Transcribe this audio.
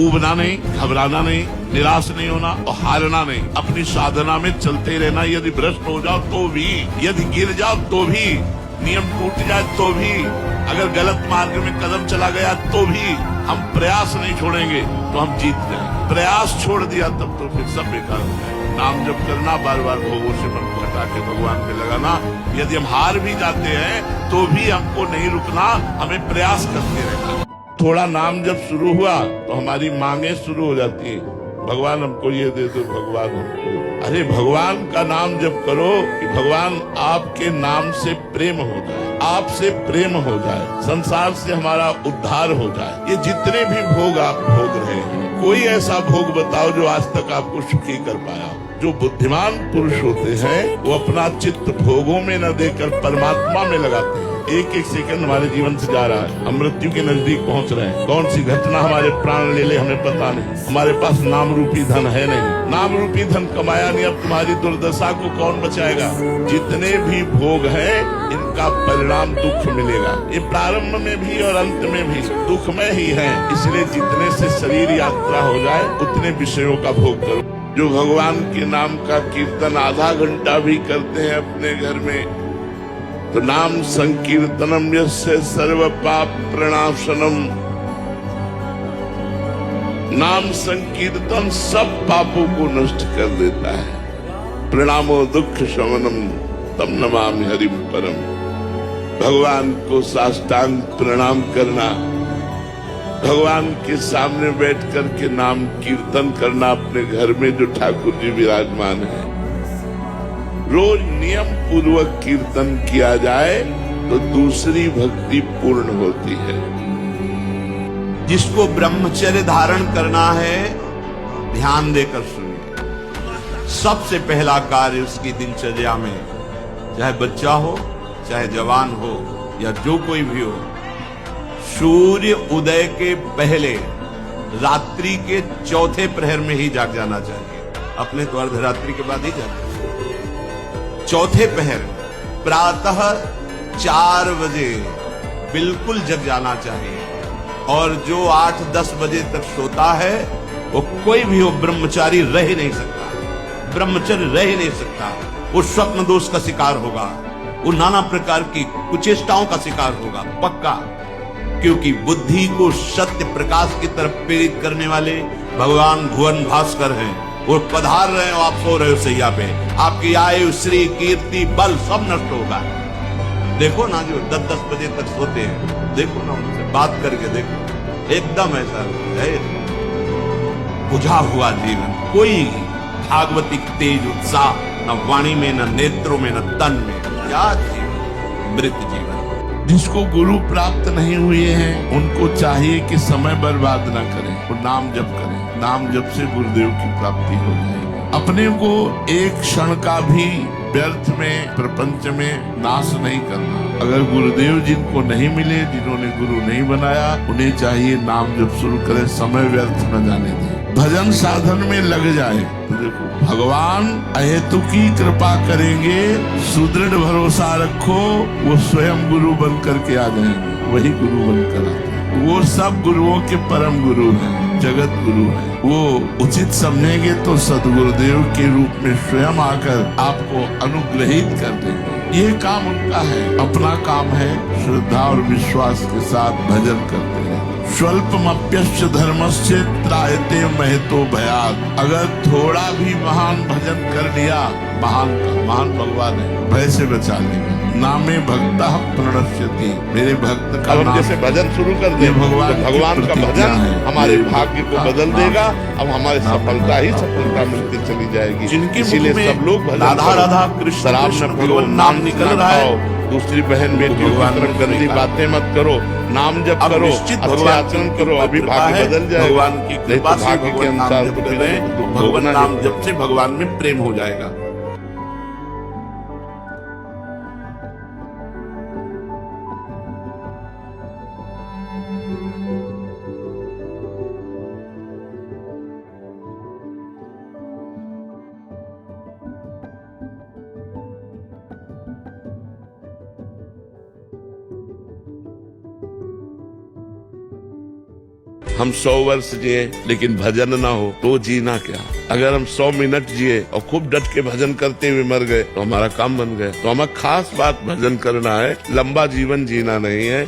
ऊबना नहीं, घबराना नहीं, निराश नहीं होना और हारना नहीं। अपनी साधना में चलते रहना। यदि भ्रष्ट हो जाओ तो भी, यदि गिर जाओ तो भी, नियम टूट जाए तो भी, अगर गलत मार्ग में कदम चला गया तो भी हम प्रयास नहीं छोड़ेंगे तो हम जीत जाएंगे। प्रयास छोड़ दिया तब तो फिर सब बेकार हो जाएगा। नाम जप करना, बार बार भोगों से मन को हटा के भगवान पे लगाना। यदि हम हार भी जाते हैं तो भी हमको नहीं रुकना, हमें प्रयास करते रहना। थोड़ा नाम जब शुरू हुआ तो हमारी मांगे शुरू हो जाती है। भगवान हमको ये दे दो, भगवान हमको। अरे भगवान का नाम जब करो कि भगवान आपके नाम से प्रेम हो जाए, आपसे प्रेम हो जाए, संसार से हमारा उद्धार हो जाए। ये जितने भी भोग आप भोग रहे हैं, कोई ऐसा भोग बताओ जो आज तक आपको सुखी कर पाया। जो बुद्धिमान पुरुष होते हैं वो अपना चित्त भोगों में न देकर परमात्मा में लगाते हैं। एक एक सेकंड हमारे जीवन से जा रहा है, हम मृत्यु के नजदीक पहुंच रहे हैं। कौन सी घटना हमारे प्राण ले ले हमें पता नहीं। हमारे पास नाम रूपी धन है नहीं, नाम रूपी धन कमाया नहीं। अब तुम्हारी दुर्दशा को कौन बचाएगा। जितने भी भोग हैं इनका परिणाम दुख मिलेगा। ये प्रारंभ में भी और अंत में भी दुखमय ही है। इसलिए जितने से शरीर यात्रा हो जाए उतने विषयों का भोग करो। जो भगवान के नाम का कीर्तन आधा घंटा भी करते हैं अपने घर में, तो नाम संकीर्तनम यस्य सर्व पाप प्रणाशनम। नाम संकीर्तन सब पापों को नष्ट कर देता है। प्रणामो दुख शमनम तम नमामि हरिम परम। भगवान को साष्टांग प्रणाम करना, भगवान के सामने बैठ कर के नाम कीर्तन करना। अपने घर में जो ठाकुर जी विराजमान है, रोज नियम पूर्वक कीर्तन किया जाए तो दूसरी भक्ति पूर्ण होती है। जिसको ब्रह्मचर्य धारण करना है ध्यान देकर सुनिए। सबसे पहला कार्य उसकी दिनचर्या में, चाहे बच्चा हो चाहे जवान हो या जो कोई भी हो, सूर्य उदय के पहले रात्रि के चौथे प्रहर में ही जाग जाना चाहिए। अपने तो अर्धरात्रि के बाद ही जाग। चौथे पहर प्रातः 4 बजे बिल्कुल जग जाना चाहिए। और जो 8-10 बजे तक सोता है वो कोई भी हो, ब्रह्मचारी रह ही नहीं सकता, ब्रह्मचर्य रह ही नहीं सकता। वो स्वप्न दोष का शिकार होगा, वो नाना प्रकार की कुचेष्टाओं का शिकार होगा पक्का। क्योंकि बुद्धि को सत्य प्रकाश की तरफ प्रेरित करने वाले भगवान भुवन भास्कर हैं। वो पधार रहे हो, आप सो रहे हो सैया पे, आपकी आयु श्री कीर्ति बल सब नष्ट होगा। देखो ना जो 10-10 बजे तक सोते हैं, देखो ना उनसे बात करके देखो, एकदम ऐसा है बुझा हुआ जीवन। कोई भागवतिक तेज उत्साह न वाणी में, न नेत्रों में, न तन में। क्या जीवन, मृत जीवन। जिसको गुरु प्राप्त नहीं हुए हैं उनको चाहिए कि समय बर्बाद न करें, वो नाम जप करें। नाम जप से गुरुदेव की प्राप्ति हो जाएगी। अपने को एक क्षण का भी व्यर्थ में प्रपंच में नाश नहीं करना। अगर गुरुदेव जिनको नहीं मिले, जिन्होंने गुरु नहीं बनाया, उन्हें चाहिए नाम जप शुरू करें, समय व्यर्थ न जाने दें। भजन साधन में लग जाए तो देखो भगवान अहेतुकी कृपा करेंगे। सुदृढ़ भरोसा रखो, वो स्वयं गुरु बन करके आ जाएंगे। वही गुरु बनकर आते हैं। वो सब गुरुओं के परम गुरु हैं, जगत गुरु हैं। वो उचित समझेंगे तो सदगुरुदेव के रूप में स्वयं आकर आपको अनुग्रहित कर देंगे। ये काम उनका है। अपना काम है श्रद्धा और विश्वास के साथ भजन करते हैं। स्वल्पमप्यस्य धर्मस्य त्रायते महतो भयात्। अगर थोड़ा भी महान भजन कर लिया, महान भगवान है, भय से बचा लेगा। नामे भक्तः प्रणश्यति। मेरे भक्त का अब हम जैसे भजन शुरू कर दे, भगवान का भजन हमारे भाग्य को बदल देगा। अब हमारी सफलता ही सफलता मिलती चली जाएगी। जिनके इसीलिए मुख में सब लोग भजन राधा राधा कृष्ण शराब कृष्ण न पियो, भगवान नाम निकल रहा है। दूसरी बहन बेटियों की तरफ गंदी बातें मत करो, नाम जप करो, अच्छे आचरण करो, अभी भाग्य बदल जाएगा। भगवान की कृपा से भाग्य के अनुसार भगवान नाम जप से भगवान में प्रेम हो जाएगा। हम 100 वर्ष जिए लेकिन भजन ना हो तो जीना क्या। अगर हम 100 मिनट जिए और खूब डट के भजन करते हुए मर गए तो हमारा काम बन गया। तो हमें खास बात भजन करना है, लंबा जीवन जीना नहीं है।